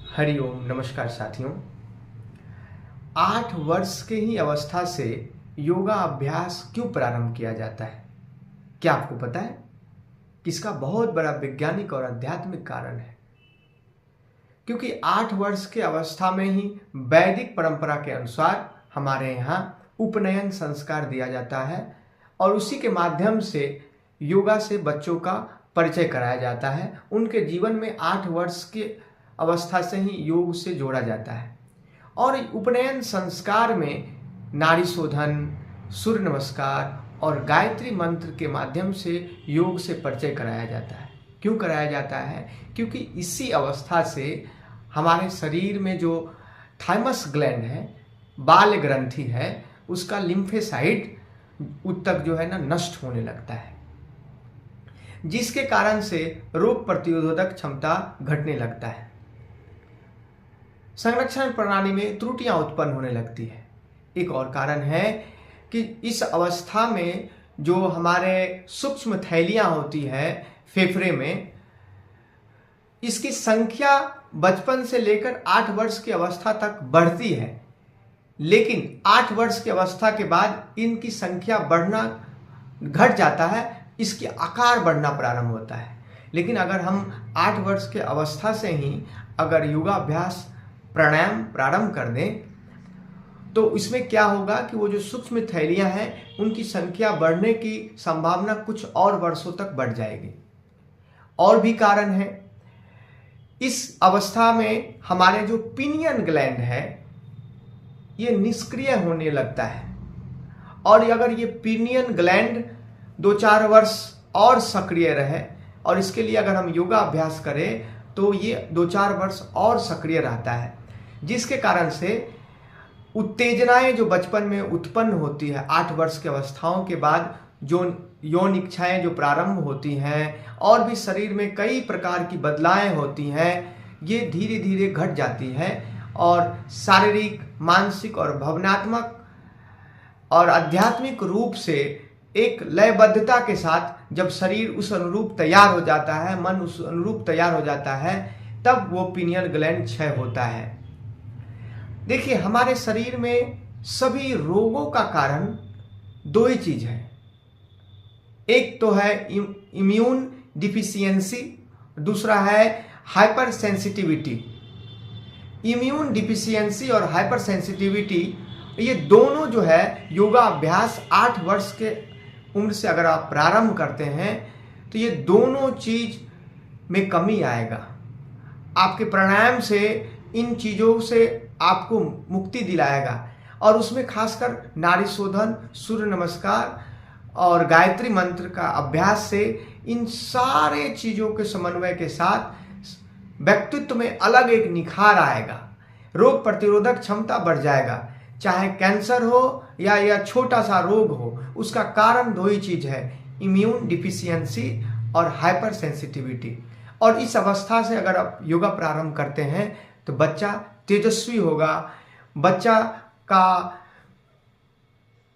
हरिओम। नमस्कार साथियों। 8 वर्ष के ही अवस्था से योगा अभ्यास क्यों प्रारंभ किया जाता है? क्या आपको पता है? इसका बहुत बड़ा वैज्ञानिक और आध्यात्मिक कारण है। क्योंकि 8 वर्ष के अवस्था में ही वैदिक परंपरा के अनुसार हमारे यहाँ उपनयन संस्कार दिया जाता है और उसी के माध्यम से योगा से बच्चों का परिचय कराया जाता है। उनके जीवन में 8 वर्ष के अवस्था से ही योग से जोड़ा जाता है और उपनयन संस्कार में नाड़ी शोधन, सूर्य नमस्कार और गायत्री मंत्र के माध्यम से योग से परिचय कराया जाता है। क्यों कराया जाता है? क्योंकि इसी अवस्था से हमारे शरीर में जो थाइमस ग्लैंड है, बाल ग्रंथि है, उसका लिम्फेसाइड उत्तक जो है ना नष्ट होने लगता है, जिसके कारण से रोग प्रतिरोधक क्षमता घटने लगता है। संरक्षण प्रणाली में त्रुटियां उत्पन्न होने लगती है। एक और कारण है कि इस अवस्था में जो हमारे सूक्ष्म थैलियां होती है फेफड़े में, इसकी संख्या बचपन से लेकर 8 वर्ष की अवस्था तक बढ़ती है, लेकिन 8 वर्ष की अवस्था के बाद इनकी संख्या बढ़ना घट जाता है, इसकी आकार बढ़ना प्रारंभ होता है। लेकिन अगर हम 8 वर्ष के अवस्था से ही अगर योगाभ्यास प्राणायाम प्रारंभ कर दें तो इसमें क्या होगा कि वो जो सूक्ष्म थैलियां हैं उनकी संख्या बढ़ने की संभावना कुछ और वर्षों तक बढ़ जाएगी। और भी कारण है, इस अवस्था में हमारे जो पिनियन ग्लैंड है ये निष्क्रिय होने लगता है और अगर ये पिनियन ग्लैंड 2-4 वर्ष और सक्रिय रहे और इसके लिए अगर हम योगा अभ्यास करें तो ये 2-4 वर्ष और सक्रिय रहता है, जिसके कारण से उत्तेजनाएं जो बचपन में उत्पन्न होती है 8 वर्ष की अवस्थाओं के बाद, जो यौन इच्छाएं जो प्रारंभ होती हैं और भी शरीर में कई प्रकार की बदलाएं होती हैं, ये धीरे धीरे घट जाती हैं और शारीरिक, मानसिक और भावनात्मक और आध्यात्मिक रूप से एक लयबद्धता के साथ जब शरीर उस अनुरूप तैयार हो जाता है, मन उस अनुरूप तैयार हो जाता है, तब वो पिनियल ग्लैंड क्षय होता है। देखिए, हमारे शरीर में सभी रोगों का कारण 2 ही चीज है। एक तो है इम्यून डिफिशियंसी, दूसरा है हाइपर सेंसिटिविटी। इम्यून डिफिशियंसी और हाइपर सेंसिटिविटी, ये दोनों जो है योगा अभ्यास 8 वर्ष के उम्र से अगर आप प्रारंभ करते हैं तो ये दोनों चीज में कमी आएगा। आपके प्राणायाम से इन चीजों से आपको मुक्ति दिलाएगा और उसमें खासकर नाड़ी शोधन, सूर्य नमस्कार और गायत्री मंत्र का अभ्यास से इन सारे चीजों के समन्वय के साथ व्यक्तित्व में अलग एक निखार आएगा, रोग प्रतिरोधक क्षमता बढ़ जाएगा। चाहे कैंसर हो या छोटा सा रोग हो, उसका कारण 2 ही चीज है, इम्यून डिफिशियंसी और हाइपर सेंसिटिविटी। और इस अवस्था से अगर आप योगा प्रारंभ करते हैं तो बच्चा तेजस्वी होगा, बच्चा का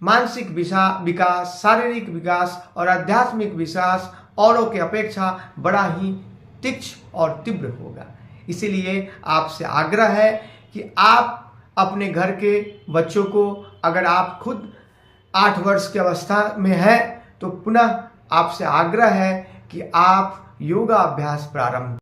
मानसिक विकास, शारीरिक विकास और आध्यात्मिक विकास औरों के अपेक्षा बड़ा ही तीक्ष्ण और तीव्र होगा। इसीलिए आपसे आग्रह है कि आप अपने घर के बच्चों को, अगर आप खुद 8 वर्ष की अवस्था में है तो पुनः आपसे आग्रह है कि आप योगा अभ्यास प्रारंभ